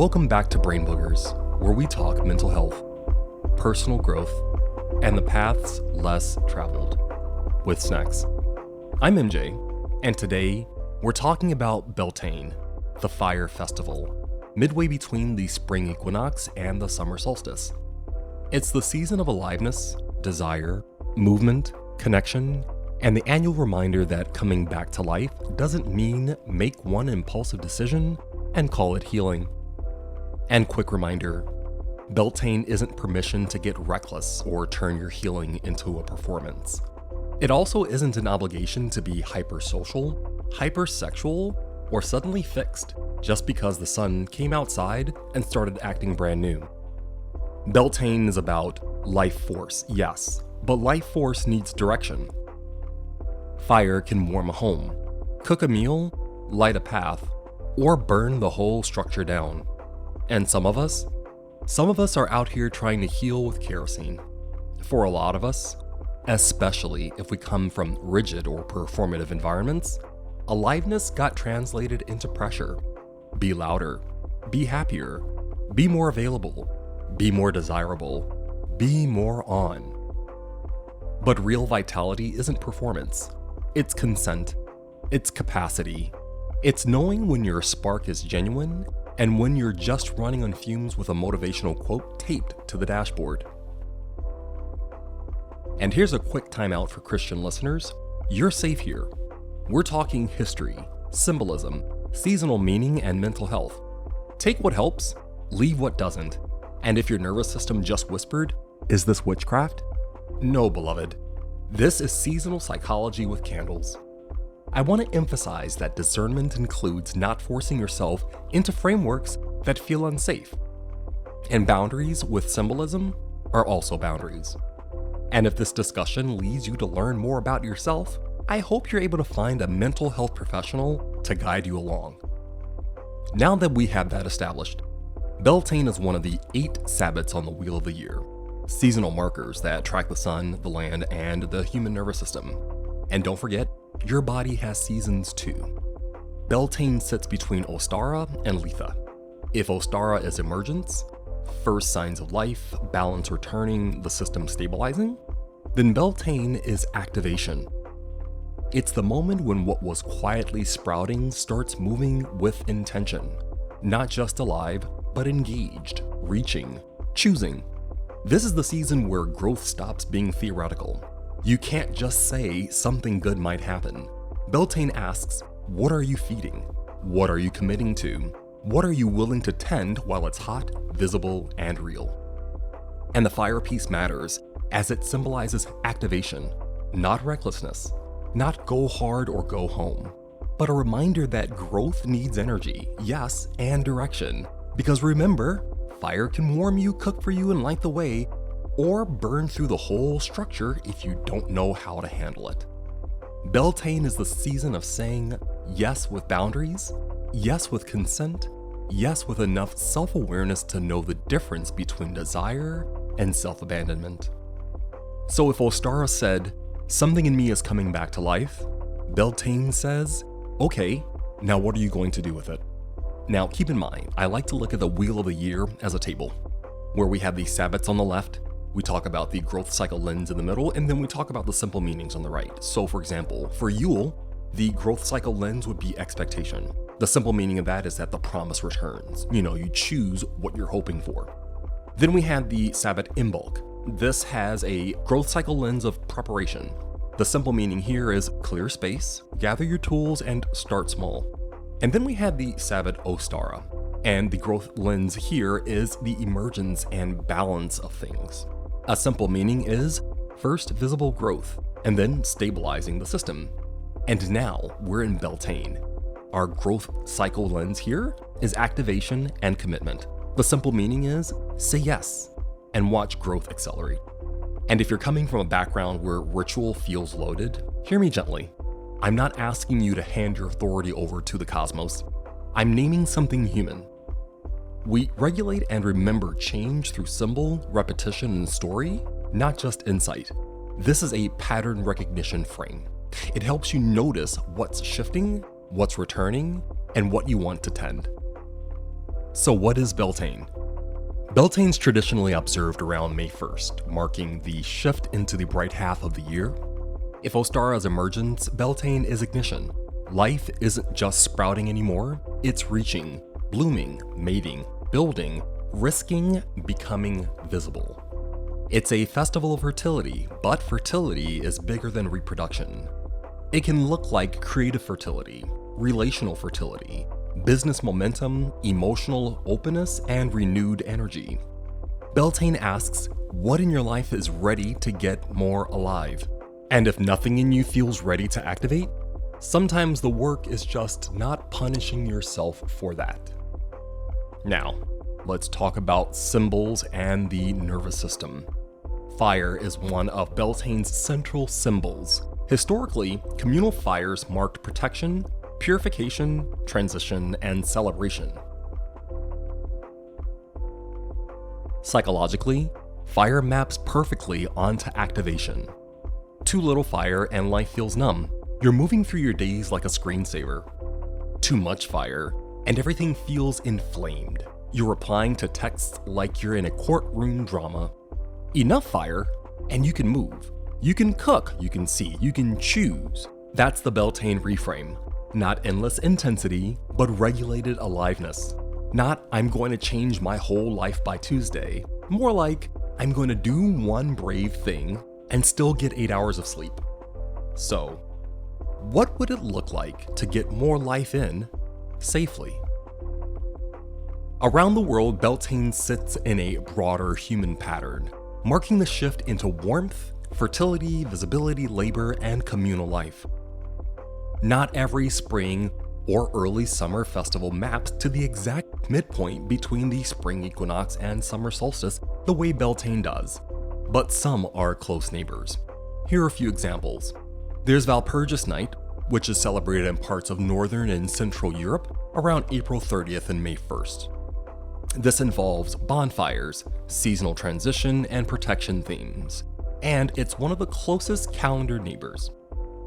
Welcome back to Brain Boogerz, where we talk mental health, personal growth, and the paths less traveled with snacks. I'm MJ, and today we're talking about Beltane, the fire festival, midway between the spring equinox and the summer solstice. It's the season of aliveness, desire, movement, connection, and the annual reminder that coming back to life doesn't mean make one impulsive decision and call it healing. And quick reminder, Beltane isn't permission to get reckless or turn your healing into a performance. It also isn't an obligation to be hypersocial, hypersexual, or suddenly fixed just because the sun came outside and started acting brand new. Beltane is about life force, yes, but life force needs direction. Fire can warm a home, cook a meal, light a path, or burn the whole structure down. And some of us are out here trying to heal with kerosene. For a lot of us, especially if we come from rigid or performative environments, aliveness got translated into pressure. Be louder, be happier, be more available, be more desirable, be more on. But real vitality isn't performance. It's consent. It's capacity. It's knowing when your spark is genuine and when you're just running on fumes with a motivational quote taped to the dashboard. And here's a quick timeout for Christian listeners. You're safe here. We're talking history, symbolism, seasonal meaning, and mental health. Take what helps, leave what doesn't. And if your nervous system just whispered, "Is this witchcraft?" No, beloved. This is seasonal psychology with candles. I want to emphasize that discernment includes not forcing yourself into frameworks that feel unsafe. And boundaries with symbolism are also boundaries. And if this discussion leads you to learn more about yourself, I hope you're able to find a mental health professional to guide you along. Now that we have that established, Beltane is one of the 8 Sabbats on the wheel of the year, seasonal markers that track the sun, the land, and the human nervous system. And don't forget, your body has seasons too. Beltane sits between Ostara and Litha. If Ostara is emergence, first signs of life, balance returning, the system stabilizing, then Beltane is activation. It's the moment when what was quietly sprouting starts moving with intention, not just alive, but engaged, reaching, choosing. This is the season where growth stops being theoretical. You can't just say something good might happen. Beltane asks, what are you feeding? What are you committing to? What are you willing to tend while it's hot, visible, and real? And the fire piece matters as it symbolizes activation, not recklessness, not go hard or go home, but a reminder that growth needs energy, yes, and direction. Because remember, fire can warm you, cook for you, and light the way, or burn through the whole structure if you don't know how to handle it. Beltane is the season of saying yes with boundaries, yes with consent, yes with enough self-awareness to know the difference between desire and self-abandonment. So if Ostara said, something in me is coming back to life, Beltane says, okay, now what are you going to do with it? Now keep in mind, I like to look at the wheel of the year as a table, where we have the Sabbats on the left, we talk about the growth cycle lens in the middle, and then we talk about the simple meanings on the right. So for example, for Yule, the growth cycle lens would be expectation. The simple meaning of that is that the promise returns. You choose what you're hoping for. Then we have the Sabbat Imbolc. This has a growth cycle lens of preparation. The simple meaning here is clear space, gather your tools, and start small. And then we have the Sabbat Ostara, and the growth lens here is the emergence and balance of things. A simple meaning is first visible growth, and then stabilizing the system. And now we're in Beltane. Our growth cycle lens here is activation and commitment. The simple meaning is say yes and watch growth accelerate. And if you're coming from a background where ritual feels loaded, hear me gently. I'm not asking you to hand your authority over to the cosmos. I'm naming something human. We regulate and remember change through symbol, repetition, and story, not just insight. This is a pattern recognition frame. It helps you notice what's shifting, what's returning, and what you want to tend. So what is Beltane? Beltane's traditionally observed around May 1st, marking the shift into the bright half of the year. If Ostara is emergence, Beltane is ignition. Life isn't just sprouting anymore, it's reaching, blooming, mating, building, risking, becoming visible. It's a festival of fertility, but fertility is bigger than reproduction. It can look like creative fertility, relational fertility, business momentum, emotional openness, and renewed energy. Beltane asks, what in your life is ready to get more alive? And if nothing in you feels ready to activate, sometimes the work is just not punishing yourself for that. Now, let's talk about symbols and the nervous system. Fire is one of Beltane's central symbols. Historically, communal fires marked protection, purification, transition, and celebration. Psychologically, fire maps perfectly onto activation. Too little fire and life feels numb. You're moving through your days like a screensaver. Too much fire, and everything feels inflamed. You're replying to texts like you're in a courtroom drama. Enough fire, and you can move. You can cook, you can see, you can choose. That's the Beltane reframe. Not endless intensity, but regulated aliveness. Not, I'm going to change my whole life by Tuesday. More like, I'm going to do one brave thing and still get 8 hours of sleep. So, what would it look like to get more life in safely? Around the world, Beltane sits in a broader human pattern, marking the shift into warmth, fertility, visibility, labor, and communal life. Not every spring or early summer festival maps to the exact midpoint between the spring equinox and summer solstice the way Beltane does, but some are close neighbors. Here are a few examples. There's Walpurgis Night, which is celebrated in parts of northern and central Europe around April 30th and May 1st. This involves bonfires, seasonal transition, and protection themes, and it's one of the closest calendar neighbors.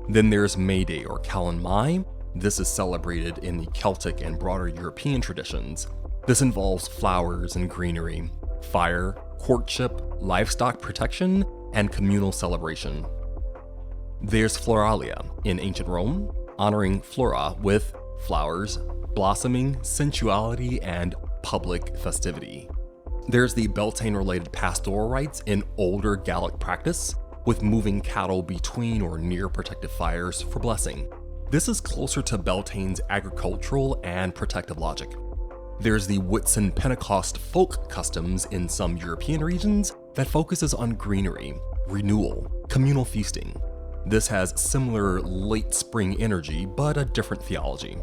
Then there's May Day or Callan Mai. This is celebrated in the Celtic and broader European traditions. This involves flowers and greenery, fire, courtship, livestock protection, and communal celebration. There's Floralia in ancient Rome, honoring Flora with flowers, blossoming, sensuality, and public festivity. There's the Beltane-related pastoral rites in older Gallic practice, with moving cattle between or near protective fires for blessing. This is closer to Beltane's agricultural and protective logic. There's the Whitsun Pentecost folk customs in some European regions that focuses on greenery, renewal, communal feasting. This has similar late spring energy, but a different theology.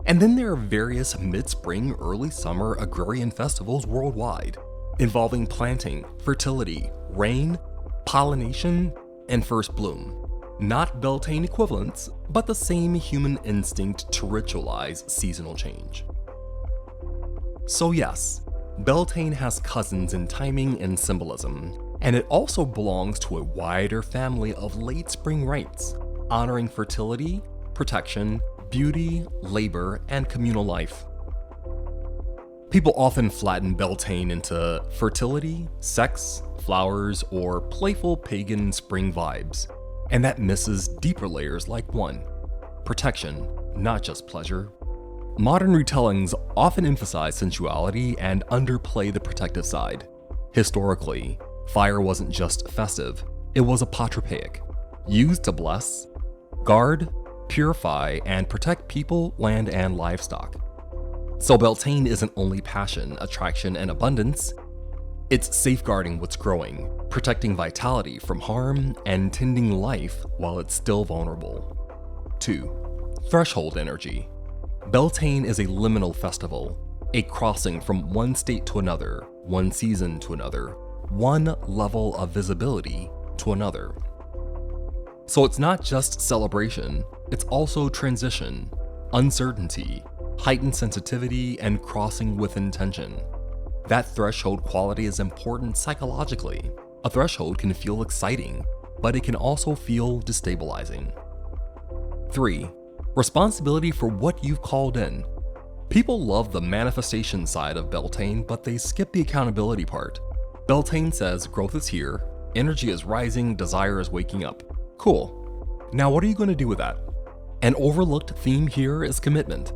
And then there are various mid-spring, early summer agrarian festivals worldwide, involving planting, fertility, rain, pollination, and first bloom. Not Beltane equivalents, but the same human instinct to ritualize seasonal change. So yes, Beltane has cousins in timing and symbolism, and it also belongs to a wider family of late spring rites, honoring fertility, protection, beauty, labor, and communal life. People often flatten Beltane into fertility, sex, flowers, or playful pagan spring vibes, and that misses deeper layers like one, protection, not just pleasure. Modern retellings often emphasize sensuality and underplay the protective side. Historically, fire wasn't just festive, it was apotropaic, used to bless, guard, purify, and protect people, land, and livestock. So Beltane isn't only passion, attraction, and abundance, it's safeguarding what's growing, protecting vitality from harm, and tending life while it's still vulnerable. 2. Threshold energy. Beltane is a liminal festival, a crossing from one state to another, one season to another, one level of visibility to another. So it's not just celebration, it's also transition, uncertainty, heightened sensitivity, and crossing with intention. That threshold quality is important psychologically. A threshold can feel exciting, but it can also feel destabilizing. 3. Responsibility for what you've called in. People love the manifestation side of Beltane, but they skip the accountability part. Beltane says growth is here, energy is rising, desire is waking up. Cool. Now what are you going to do with that? An overlooked theme here is commitment.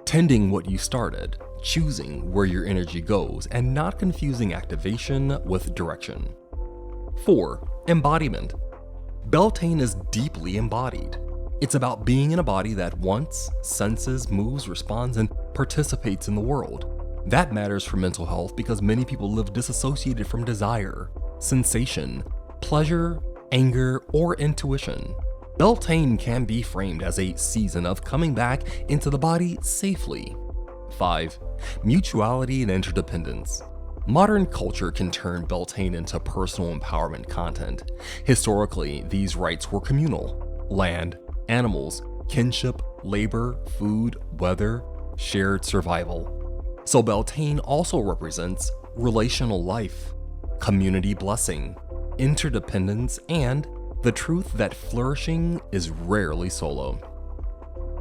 Tending what you started, choosing where your energy goes, and not confusing activation with direction. 4. Embodiment. Beltane is deeply embodied. It's about being in a body that wants, senses, moves, responds, and participates in the world. That matters for mental health because many people live disassociated from desire, sensation, pleasure, anger, or intuition. Beltane can be framed as a season of coming back into the body safely. 5. Mutuality and interdependence. Modern culture can turn Beltane into personal empowerment content. Historically, these rights were communal. Land, animals, kinship, labor, food, weather, shared survival. So Beltane also represents relational life, community blessing, interdependence, and the truth that flourishing is rarely solo.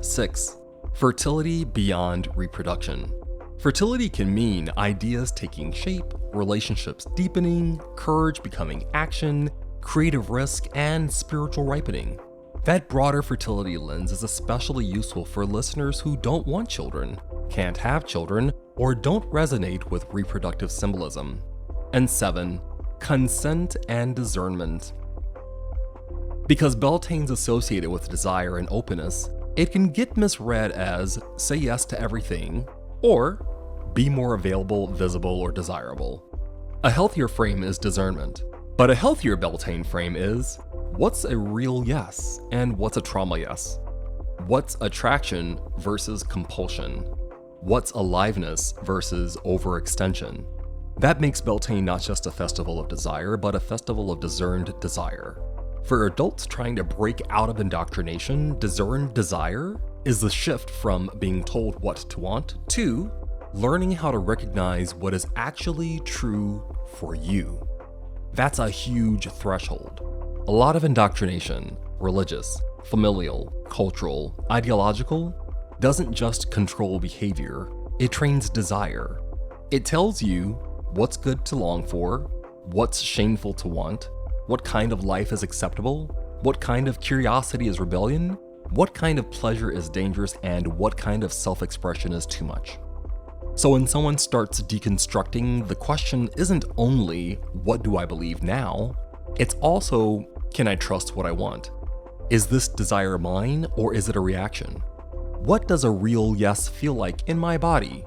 6. Fertility beyond reproduction. Fertility can mean ideas taking shape, relationships deepening, courage becoming action, creative risk, and spiritual ripening. That broader fertility lens is especially useful for listeners who don't want children, can't have children, or don't resonate with reproductive symbolism. And 7. Consent and discernment. Because Beltane's associated with desire and openness, it can get misread as say yes to everything, or be more available, visible, or desirable. A healthier frame is discernment, but a healthier Beltane frame is what's a real yes and what's a trauma yes? What's attraction versus compulsion? What's aliveness versus overextension? That makes Beltane not just a festival of desire, but a festival of discerned desire. For adults trying to break out of indoctrination, discerned desire is the shift from being told what to want to learning how to recognize what is actually true for you. That's a huge threshold. A lot of indoctrination, religious, familial, cultural, ideological, doesn't just control behavior, it trains desire. It tells you what's good to long for, what's shameful to want, what kind of life is acceptable, what kind of curiosity is rebellion, what kind of pleasure is dangerous, and what kind of self-expression is too much. So when someone starts deconstructing, the question isn't only, what do I believe now? It's also, can I trust what I want? Is this desire mine, or is it a reaction? What does a real yes feel like in my body?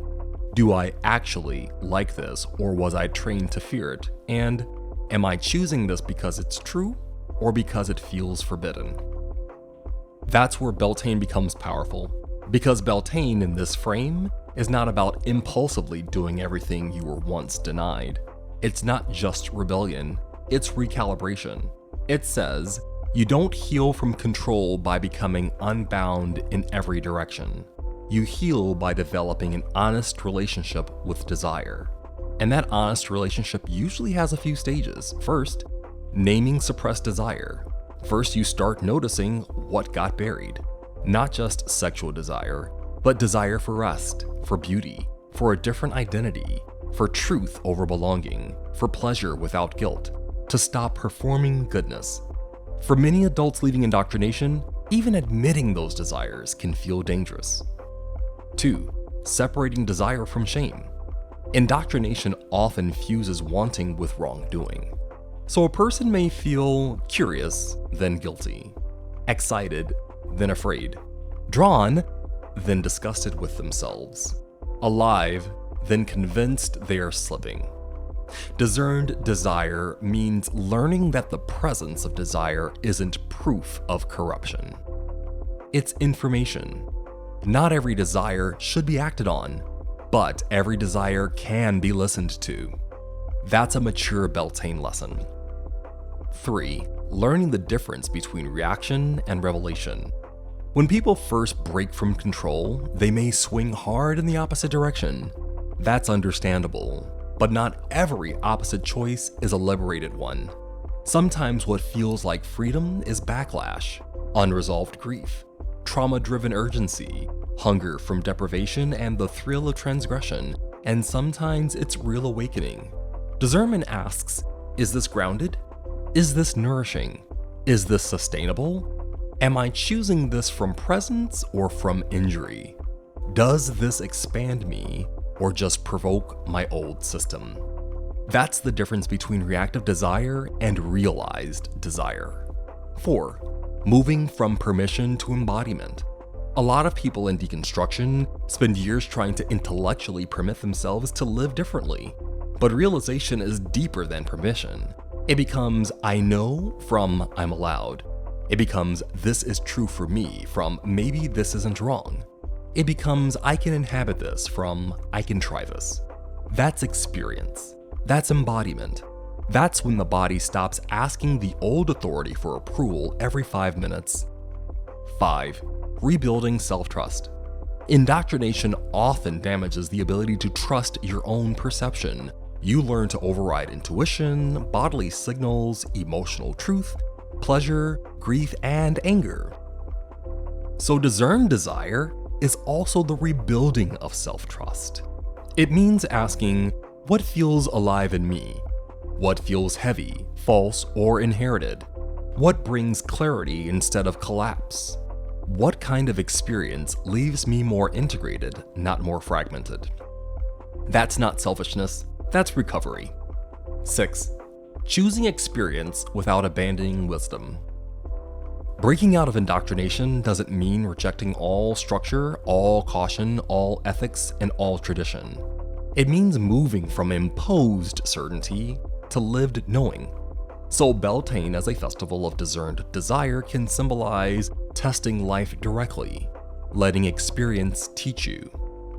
Do I actually like this, or was I trained to fear it? And am I choosing this because it's true, or because it feels forbidden? That's where Beltane becomes powerful, because Beltane in this frame is not about impulsively doing everything you were once denied. It's not just rebellion, it's recalibration. It says, you don't heal from control by becoming unbound in every direction. You heal by developing an honest relationship with desire. And that honest relationship usually has a few stages. First, naming suppressed desire. First, you start noticing what got buried. Not just sexual desire, but desire for rest, for beauty, for a different identity, for truth over belonging, for pleasure without guilt, to stop performing goodness. For many adults leaving indoctrination, even admitting those desires can feel dangerous. 2. Separating desire from shame. Indoctrination often fuses wanting with wrongdoing. So a person may feel curious, then guilty, excited, then afraid, drawn, then disgusted with themselves, alive, then convinced they are slipping. Discerned desire means learning that the presence of desire isn't proof of corruption. It's information. Not every desire should be acted on, but every desire can be listened to. That's a mature Beltane lesson. 3. Learning the difference between reaction and revelation. When people first break from control, they may swing hard in the opposite direction. That's understandable, but not every opposite choice is a liberated one. Sometimes what feels like freedom is backlash, unresolved grief, trauma-driven urgency, hunger from deprivation and the thrill of transgression, and sometimes it's real awakening. Discernment asks, is this grounded? Is this nourishing? Is this sustainable? Am I choosing this from presence or from injury? Does this expand me or just provoke my old system? That's the difference between reactive desire and realized desire. 4. Moving from permission to embodiment. A lot of people in deconstruction spend years trying to intellectually permit themselves to live differently. But realization is deeper than permission. It becomes I know from I'm allowed. It becomes this is true for me from maybe this isn't wrong. It becomes I can inhabit this from I can try this. That's experience. That's embodiment. That's when the body stops asking the old authority for approval every 5 minutes. 5. Rebuilding self-trust. Indoctrination often damages the ability to trust your own perception. You learn to override intuition, bodily signals, emotional truth, pleasure, grief, and anger. So discerned desire is also the rebuilding of self-trust. It means asking, what feels alive in me? What feels heavy, false, or inherited? What brings clarity instead of collapse? What kind of experience leaves me more integrated, not more fragmented? That's not selfishness, that's recovery. 6. Choosing experience without abandoning wisdom. Breaking out of indoctrination doesn't mean rejecting all structure, all caution, all ethics, and all tradition. It means moving from imposed certainty to lived knowing. So Beltane as a festival of discerned desire can symbolize testing life directly, letting experience teach you,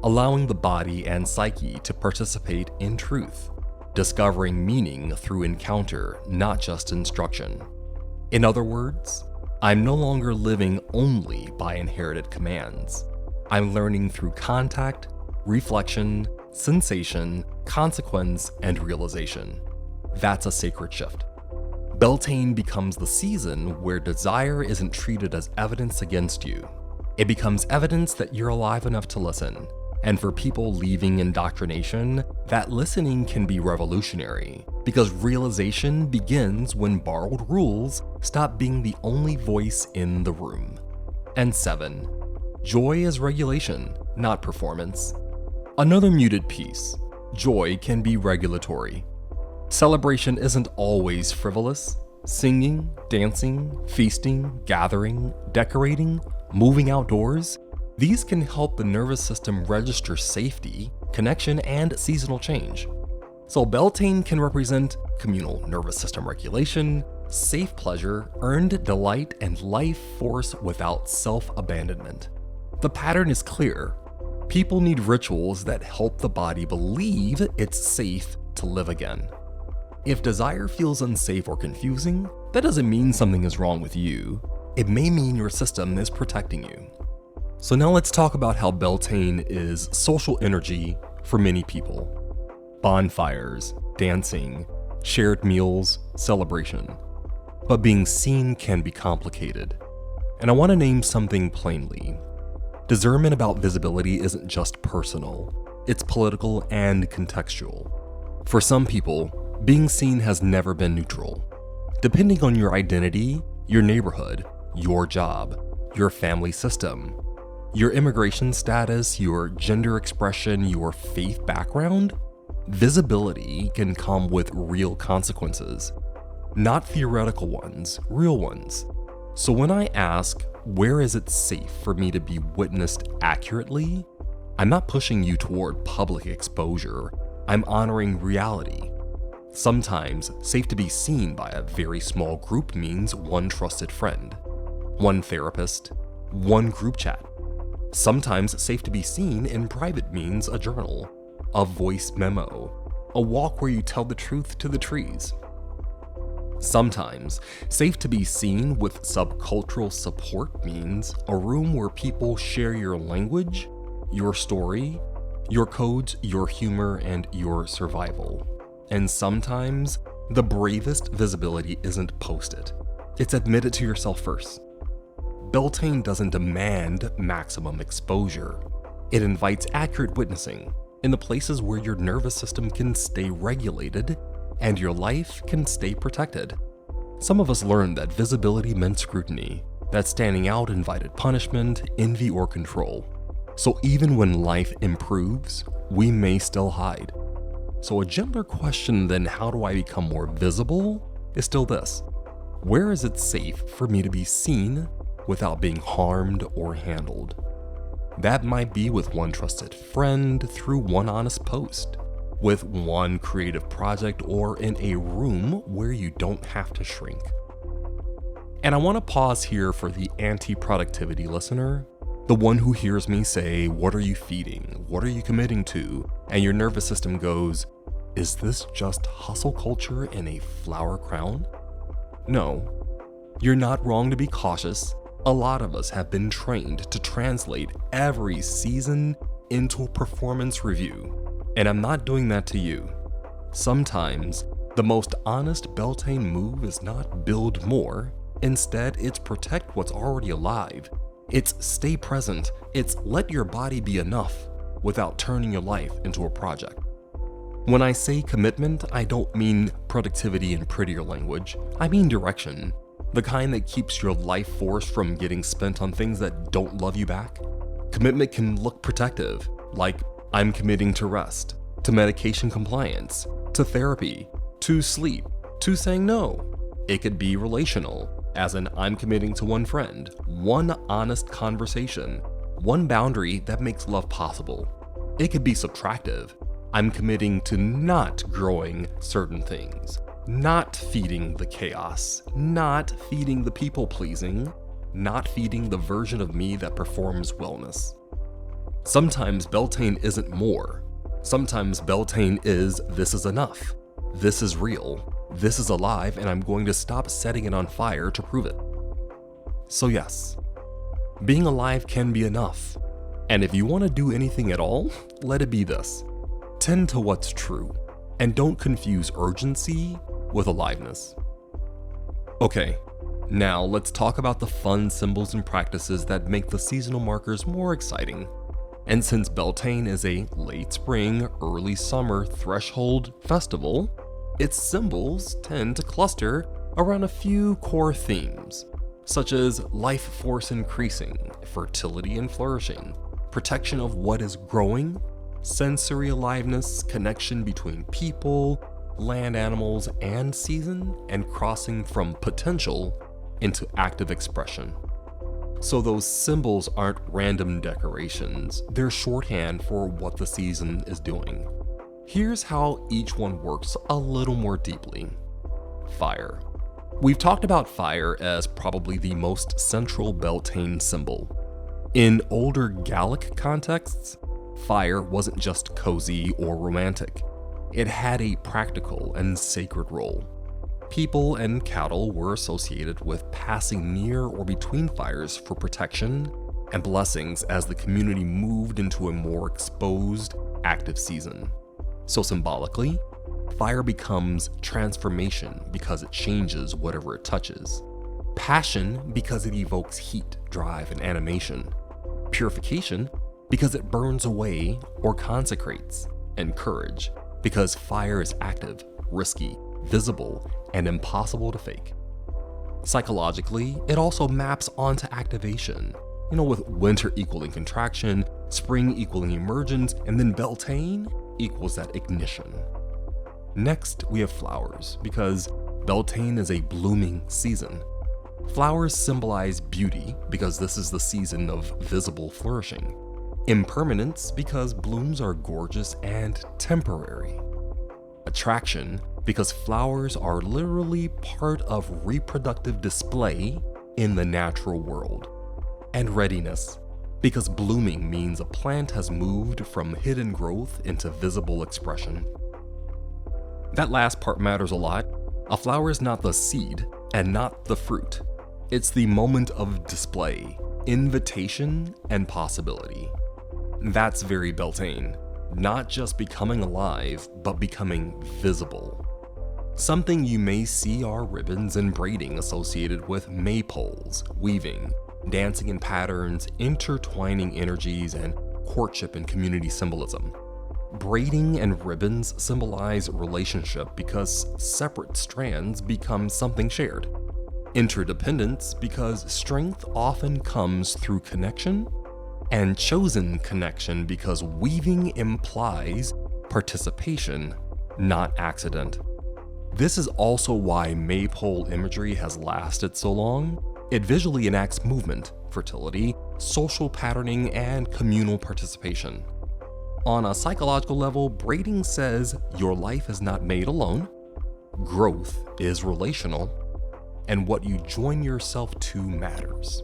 allowing the body and psyche to participate in truth, discovering meaning through encounter, not just instruction. In other words, I'm no longer living only by inherited commands. I'm learning through contact, reflection, sensation, consequence, and realization. That's a sacred shift. Beltane becomes the season where desire isn't treated as evidence against you. It becomes evidence that you're alive enough to listen. And for people leaving indoctrination, that listening can be revolutionary, because realization begins when borrowed rules stop being the only voice in the room. And 7. Joy is regulation, not performance. Another muted piece. Joy can be regulatory. Celebration isn't always frivolous. Singing, dancing, feasting, gathering, decorating, moving outdoors, these can help the nervous system register safety, connection, and seasonal change. So Beltane can represent communal nervous system regulation, safe pleasure, earned delight, and life force without self-abandonment. The pattern is clear. People need rituals that help the body believe it's safe to live again. If desire feels unsafe or confusing, that doesn't mean something is wrong with you. It may mean your system is protecting you. So now let's talk about how Beltane is social energy for many people. Bonfires, dancing, shared meals, celebration. But being seen can be complicated. And I want to name something plainly. Discernment about visibility isn't just personal, it's political and contextual. For some people, being seen has never been neutral. Depending on your identity, your neighborhood, your job, your family system, your immigration status, your gender expression, your faith background, visibility can come with real consequences. Not theoretical ones, real ones. So when I ask, where is it safe for me to be witnessed accurately? I'm not pushing you toward public exposure. I'm honoring reality. Sometimes, safe to be seen by a very small group means one trusted friend, one therapist, one group chat. Sometimes safe to be seen in private means a journal, a voice memo, a walk where you tell the truth to the trees. Sometimes safe to be seen with subcultural support means a room where people share your language, your story, your codes, your humor, and your survival. And sometimes the bravest visibility isn't post it. It's admit it to yourself first. Beltane doesn't demand maximum exposure. It invites accurate witnessing in the places where your nervous system can stay regulated and your life can stay protected. Some of us learned that visibility meant scrutiny, that standing out invited punishment, envy, or control. So even when life improves, we may still hide. So a gentler question than how do I become more visible is still this: where is it safe for me to be seen without being harmed or handled? That might be with one trusted friend, through one honest post, with one creative project, or in a room where you don't have to shrink. And I want to pause here for the anti-productivity listener, the one who hears me say, "What are you feeding? What are you committing to?" And your nervous system goes, "Is this just hustle culture in a flower crown?" No, you're not wrong to be cautious. A lot of us have been trained to translate every season into a performance review, and I'm not doing that to you. Sometimes, the most honest Beltane move is not build more. Instead, it's protect what's already alive. It's stay present. It's let your body be enough without turning your life into a project. When I say commitment, I don't mean productivity in prettier language. I mean direction. The kind that keeps your life force from getting spent on things that don't love you back. Commitment can look protective, like I'm committing to rest, to medication compliance, to therapy, to sleep, to saying no. It could be relational, as in I'm committing to one friend, one honest conversation, one boundary that makes love possible. It could be subtractive. I'm committing to not growing certain things, not feeding the chaos, not feeding the people-pleasing, not feeding the version of me that performs wellness. Sometimes Beltane isn't more. Sometimes Beltane is this is enough. This is real. This is alive, and I'm going to stop setting it on fire to prove it. So yes, being alive can be enough. And if you want to do anything at all, let it be this. Tend to what's true, and don't confuse urgency with aliveness. Okay, now let's talk about the fun symbols and practices that make the seasonal markers more exciting. And since Beltane is a late spring, early summer threshold festival, its symbols tend to cluster around a few core themes, such as life force increasing, fertility and flourishing, protection of what is growing, sensory aliveness, connection between people, land animals, and season, and crossing from potential into active expression. So those symbols aren't random decorations, they're shorthand for what the season is doing. Here's how each one works a little more deeply. Fire. We've talked about fire as probably the most central Beltane symbol. In older Gallic contexts, fire wasn't just cozy or romantic. It had a practical and sacred role. People and cattle were associated with passing near or between fires for protection and blessings as the community moved into a more exposed, active season. So symbolically, fire becomes transformation because it changes whatever it touches. Passion because it evokes heat, drive, and animation. Purification because it burns away or consecrates. And courage because fire is active, risky, visible, and impossible to fake. Psychologically, it also maps onto activation, with winter equaling contraction, spring equaling emergence, and then Beltane equals that ignition. Next, we have flowers, because Beltane is a blooming season. Flowers symbolize beauty, because this is the season of visible flourishing. Impermanence, because blooms are gorgeous and temporary. Attraction, because flowers are literally part of reproductive display in the natural world. And readiness, because blooming means a plant has moved from hidden growth into visible expression. That last part matters a lot. A flower is not the seed and not the fruit. It's the moment of display, invitation, and possibility. That's very Beltane. Not just becoming alive, but becoming visible. Something you may see are ribbons and braiding associated with maypoles, weaving, dancing in patterns, intertwining energies, and courtship and community symbolism. Braiding and ribbons symbolize relationship because separate strands become something shared. Interdependence because strength often comes through connection, and chosen connection because weaving implies participation, not accident. This is also why maypole imagery has lasted so long. It visually enacts movement, fertility, social patterning, and communal participation. On a psychological level, braiding says your life is not made alone, growth is relational, and what you join yourself to matters.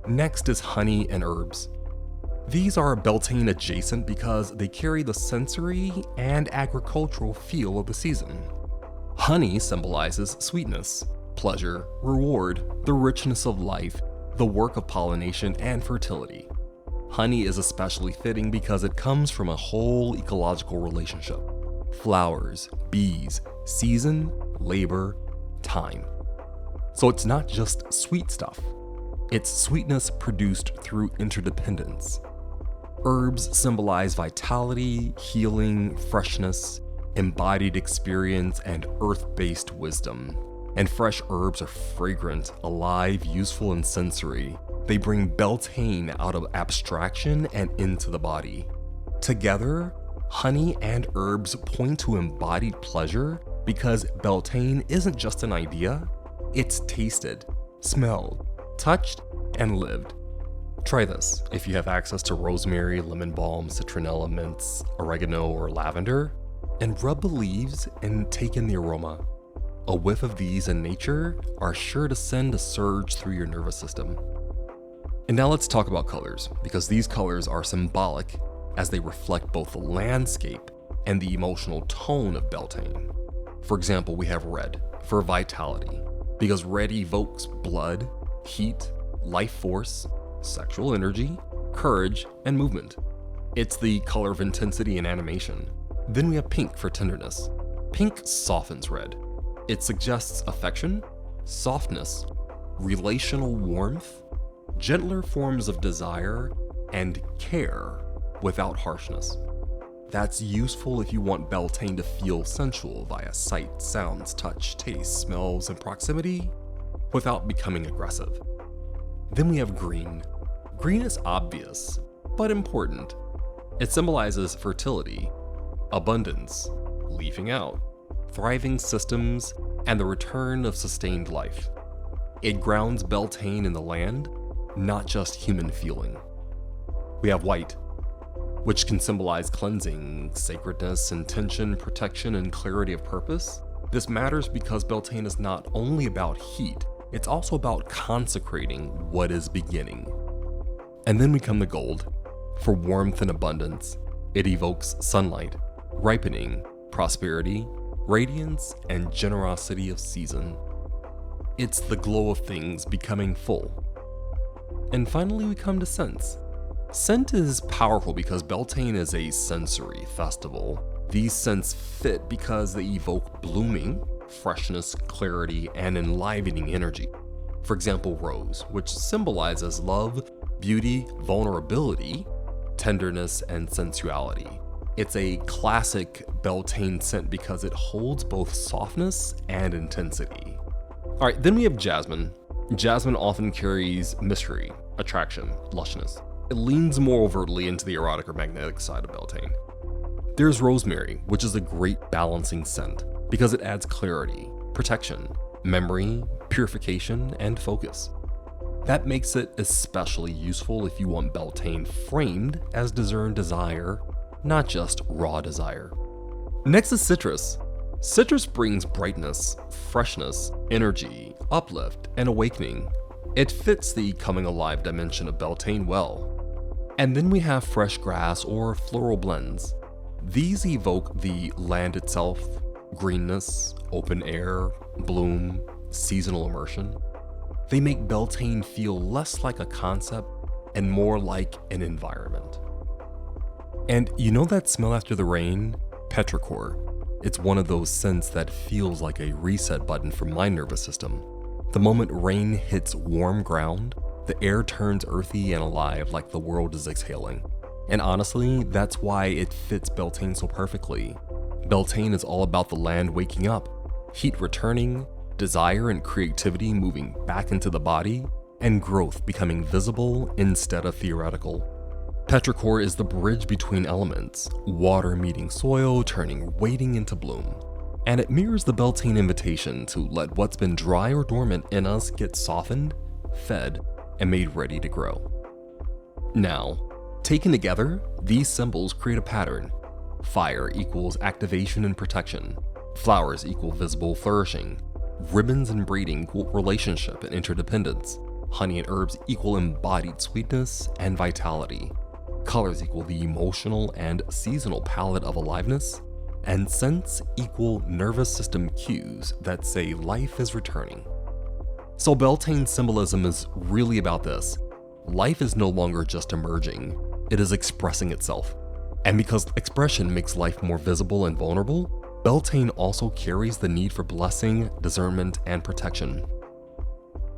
Next is honey and herbs. These are Beltane adjacent because they carry the sensory and agricultural feel of the season. Honey symbolizes sweetness, pleasure, reward, the richness of life, the work of pollination, and fertility. Honey is especially fitting because it comes from a whole ecological relationship. Flowers, bees, season, labor, time. So it's not just sweet stuff. It's sweetness produced through interdependence. Herbs symbolize vitality, healing, freshness, embodied experience, and earth-based wisdom. And fresh herbs are fragrant, alive, useful, and sensory. They bring Beltane out of abstraction and into the body. Together, honey and herbs point to embodied pleasure because Beltane isn't just an idea, it's tasted, smelled, touched, and lived. Try this if you have access to rosemary, lemon balm, citronella, mints, oregano, or lavender, and rub the leaves and take in the aroma. A whiff of these in nature are sure to send a surge through your nervous system. And now let's talk about colors, because these colors are symbolic as they reflect both the landscape and the emotional tone of Beltane. For example, we have red for vitality, because red evokes blood, heat, life force, sexual energy, courage, and movement. It's the color of intensity and animation. Then we have pink for tenderness. Pink softens red. It suggests affection, softness, relational warmth, gentler forms of desire, and care without harshness. That's useful if you want Beltane to feel sensual via sight, sounds, touch, taste, smells, and proximity without becoming aggressive. Then we have green. Green is obvious, but important. It symbolizes fertility, abundance, leafing out, thriving systems, and the return of sustained life. It grounds Beltane in the land, not just human feeling. We have white, which can symbolize cleansing, sacredness, intention, protection, and clarity of purpose. This matters because Beltane is not only about heat, it's also about consecrating what is beginning. And then we come to gold. For warmth and abundance, it evokes sunlight, ripening, prosperity, radiance, and generosity of season. It's the glow of things becoming full. And finally, we come to scents. Scent is powerful because Beltane is a sensory festival. These scents fit because they evoke blooming, freshness, clarity, and enlivening energy. For example, rose, which symbolizes love, beauty, vulnerability, tenderness, and sensuality. It's a classic Beltane scent because it holds both softness and intensity. All right, then we have jasmine. Jasmine often carries mystery, attraction, lushness. It leans more overtly into the erotic or magnetic side of Beltane. There's rosemary, which is a great balancing scent because it adds clarity, protection, memory, purification, and focus. That makes it especially useful if you want Beltane framed as discerned desire, not just raw desire. Next is citrus. Citrus brings brightness, freshness, energy, uplift, and awakening. It fits the coming alive dimension of Beltane well. And then we have fresh grass or floral blends. These evoke the land itself, greenness, open air, bloom, seasonal immersion. They make Beltane feel less like a concept and more like an environment. And you know that smell after the rain? Petrichor. It's one of those scents that feels like a reset button for my nervous system. The moment rain hits warm ground, the air turns earthy and alive like the world is exhaling. And honestly, that's why it fits Beltane so perfectly. Beltane is all about the land waking up, heat returning, desire and creativity moving back into the body, and growth becoming visible instead of theoretical. Petrichor is the bridge between elements, water meeting soil, turning waiting into bloom. And it mirrors the Beltane invitation to let what's been dry or dormant in us get softened, fed, and made ready to grow. Now, taken together, these symbols create a pattern. Fire equals activation and protection. Flowers equal visible flourishing. Ribbons and braiding equal relationship and interdependence. Honey and herbs equal embodied sweetness and vitality. Colors equal the emotional and seasonal palette of aliveness. And scents equal nervous system cues that say life is returning. So Beltane symbolism is really about this. Life is no longer just emerging, it is expressing itself. And because expression makes life more visible and vulnerable, Beltane also carries the need for blessing, discernment, and protection.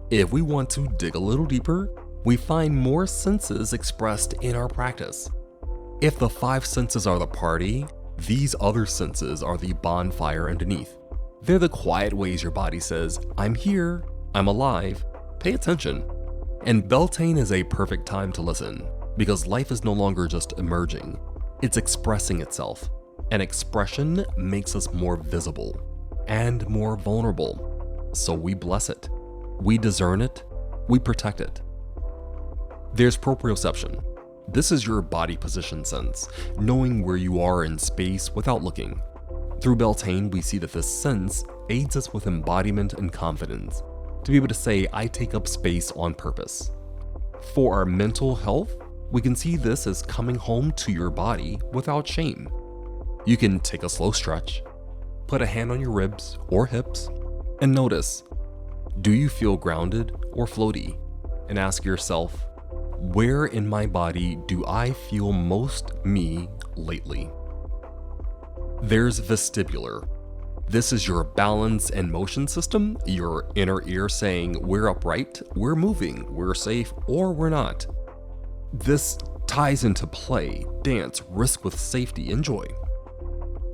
If we want to dig a little deeper, we find more senses expressed in our practice. If the 5 senses are the party, these other senses are the bonfire underneath. They're the quiet ways your body says, I'm here, I'm alive, pay attention. And Beltane is a perfect time to listen, because life is no longer just emerging, it's expressing itself. And expression makes us more visible and more vulnerable. So we bless it, we discern it, we protect it. There's proprioception. This is your body position sense, knowing where you are in space without looking. Through Beltane, we see that this sense aids us with embodiment and confidence, to be able to say, I take up space on purpose. For our mental health, we can see this as coming home to your body without shame. You can take a slow stretch, put a hand on your ribs or hips, and notice, do you feel grounded or floaty? And ask yourself, where in my body do I feel most me lately? There's vestibular. This is your balance and motion system, your inner ear saying we're upright, we're moving, we're safe, or we're not. This ties into play, dance, risk with safety, and joy.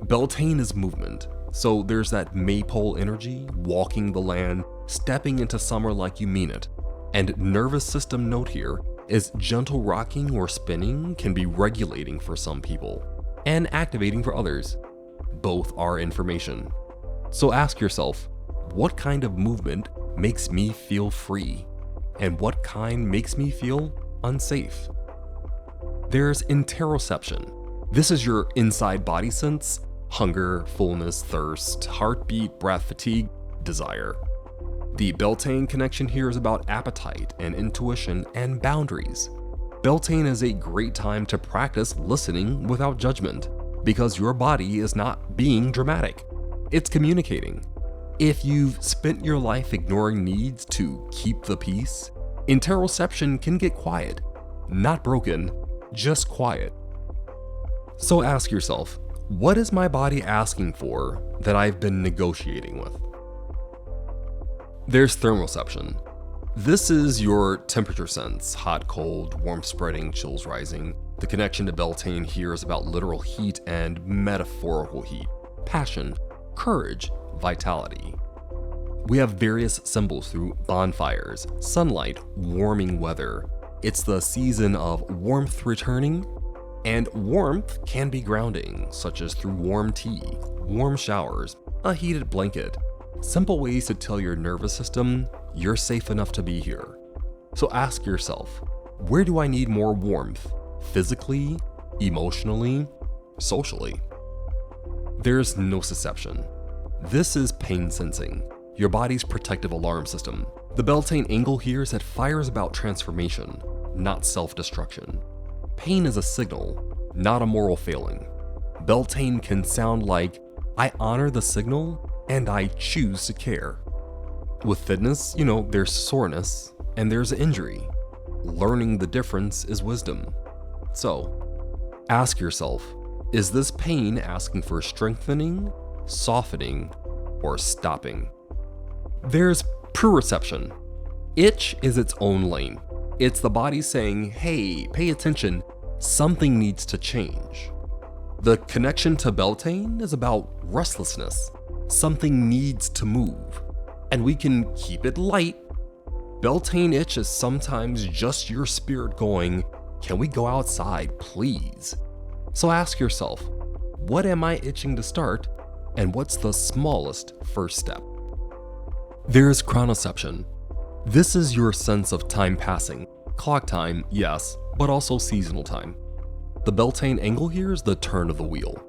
Beltane is movement, so there's that maypole energy, walking the land, stepping into summer like you mean it. And nervous system note here is gentle rocking or spinning can be regulating for some people and activating for others. Both are information. So ask yourself, what kind of movement makes me feel free? And what kind makes me feel unsafe? There's interoception. This is your inside body sense, hunger, fullness, thirst, heartbeat, breath, fatigue, desire. The Beltane connection here is about appetite and intuition and boundaries. Beltane is a great time to practice listening without judgment, because your body is not being dramatic. It's communicating. If you've spent your life ignoring needs to keep the peace, interoception can get quiet. Not broken, just quiet. So ask yourself, what is my body asking for that I've been negotiating with? There's thermoception. This is your temperature sense, hot, cold, warmth spreading, chills rising. The connection to Beltane here is about literal heat and metaphorical heat, passion, courage, vitality. We have various symbols through bonfires, sunlight, warming weather. It's the season of warmth returning, and warmth can be grounding, such as through warm tea, warm showers, a heated blanket. Simple ways to tell your nervous system you're safe enough to be here. So ask yourself, where do I need more warmth? Physically, emotionally, socially? There's nociception. This is pain sensing, your body's protective alarm system. The Beltane angle here is that fire is about transformation, not self-destruction. Pain is a signal, not a moral failing. Beltane can sound like, I honor the signal and I choose to care. With fitness, there's soreness and there's injury. Learning the difference is wisdom. So, ask yourself, is this pain asking for strengthening softening, or stopping. There's proprioception. Itch is its own lane. It's the body saying, hey, pay attention, something needs to change. The connection to Beltane is about restlessness. Something needs to move, and we can keep it light. Beltane itch is sometimes just your spirit going, can we go outside, please? So ask yourself, what am I itching to start, and what's the smallest first step? There is chronoception. This is your sense of time passing. Clock time, yes, but also seasonal time. The Beltane angle here is the turn of the wheel.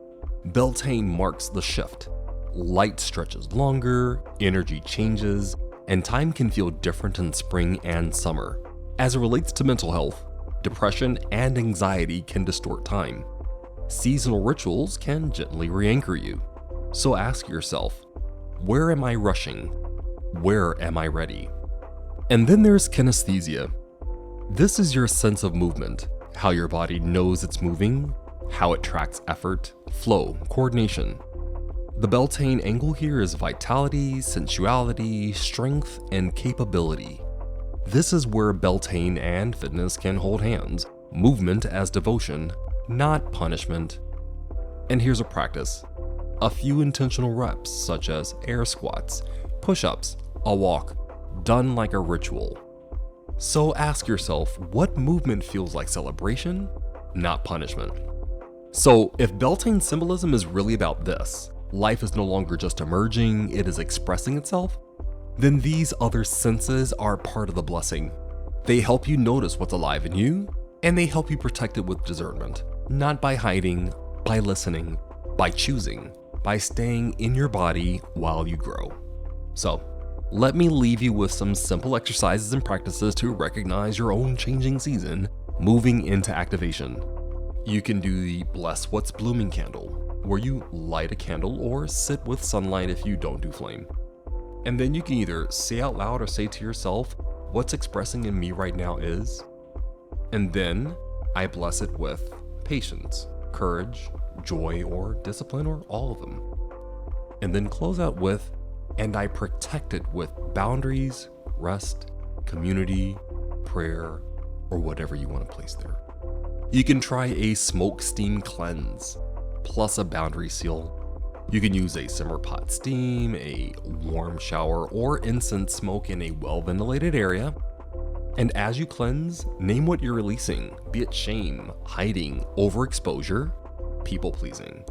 Beltane marks the shift. Light stretches longer, energy changes, and time can feel different in spring and summer. As it relates to mental health, depression and anxiety can distort time. Seasonal rituals can gently re-anchor you. So ask yourself, where am I rushing? Where am I ready? And then there's kinesthesia. This is your sense of movement, how your body knows it's moving, how it tracks effort, flow, coordination. The Beltane angle here is vitality, sensuality, strength, and capability. This is where Beltane and fitness can hold hands, movement as devotion, not punishment. And here's a practice. A few intentional reps, such as air squats, push-ups, a walk, done like a ritual. So ask yourself, what movement feels like celebration, not punishment? So if Beltane symbolism is really about this, life is no longer just emerging, it is expressing itself, then these other senses are part of the blessing. They help you notice what's alive in you, and they help you protect it with discernment, not by hiding, by listening, by choosing, by staying in your body while you grow. So, let me leave you with some simple exercises and practices to recognize your own changing season, moving into activation. You can do the Bless What's Blooming candle, where you light a candle or sit with sunlight if you don't do flame. And then you can either say out loud or say to yourself, what's expressing in me right now is, and then I bless it with patience, courage, joy, or discipline, or all of them. And then close out with, and I protect it with boundaries, rest, community, prayer, or whatever you want to place there. You can try a smoke steam cleanse, plus a boundary seal. You can use a simmer pot steam, a warm shower, or incense smoke in a well-ventilated area. And as you cleanse, name what you're releasing, be it shame, hiding, overexposure, people-pleasing.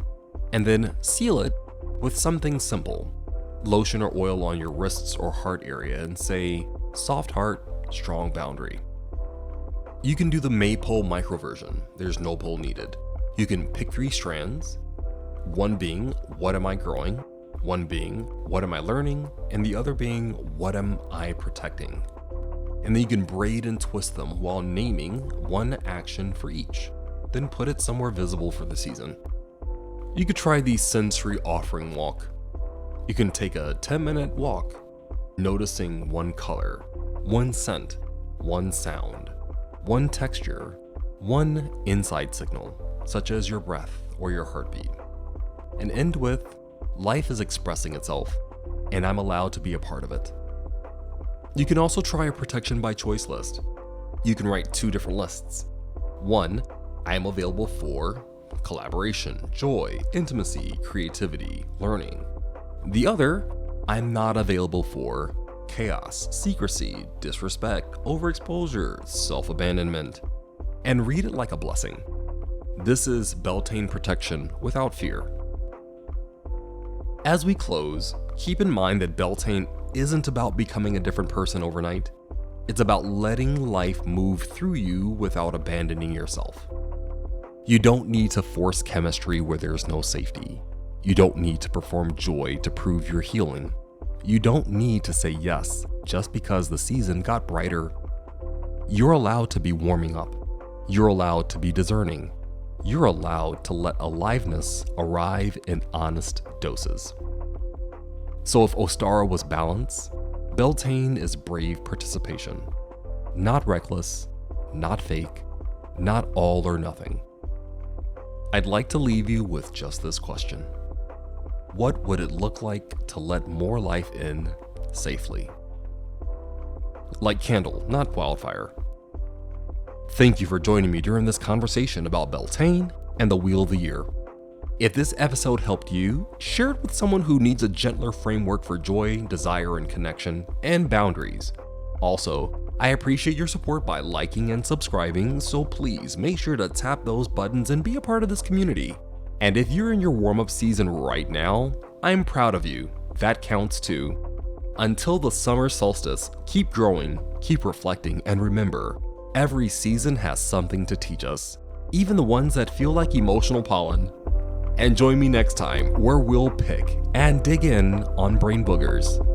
And then seal it with something simple. Lotion or oil on your wrists or heart area and say, soft heart, strong boundary. You can do the maypole micro version. There's no pole needed. You can pick 3 strands, one being, what am I growing? One being, what am I learning? And the other being, what am I protecting? And then you can braid and twist them while naming one action for each. Then put it somewhere visible for the season. You could try the sensory offering walk. You can take a 10-minute walk, noticing one color, one scent, one sound, one texture, one inside signal, such as your breath or your heartbeat. And end with, life is expressing itself, and I'm allowed to be a part of it. You can also try a protection by choice list. You can write 2 different lists. One, I am available for collaboration, joy, intimacy, creativity, learning. The other, I'm not available for chaos, secrecy, disrespect, overexposure, self-abandonment. And read it like a blessing. This is Beltane protection without fear. As we close, keep in mind that Beltane isn't about becoming a different person overnight. It's about letting life move through you without abandoning yourself. You don't need to force chemistry where there's no safety. You don't need to perform joy to prove you're healing. You don't need to say yes just because the season got brighter. You're allowed to be warming up. You're allowed to be discerning. You're allowed to let aliveness arrive in honest doses. So if Ostara was balance, Beltane is brave participation. Not reckless, not fake, not all or nothing. I'd like to leave you with just this question. what would it look like to let more life in safely? Like candle, not wildfire. Thank you for joining me during this conversation about Beltane and the Wheel of the Year. If this episode helped you, share it with someone who needs a gentler framework for joy, desire, and connection, and boundaries. Also, I appreciate your support by liking and subscribing, so please make sure to tap those buttons and be a part of this community. And if you're in your warm-up season right now, I'm proud of you. That counts too. Until the summer solstice, keep growing, keep reflecting, and remember, every season has something to teach us, even the ones that feel like emotional pollen. And join me next time where we'll pick and dig in on Brain Boogerz.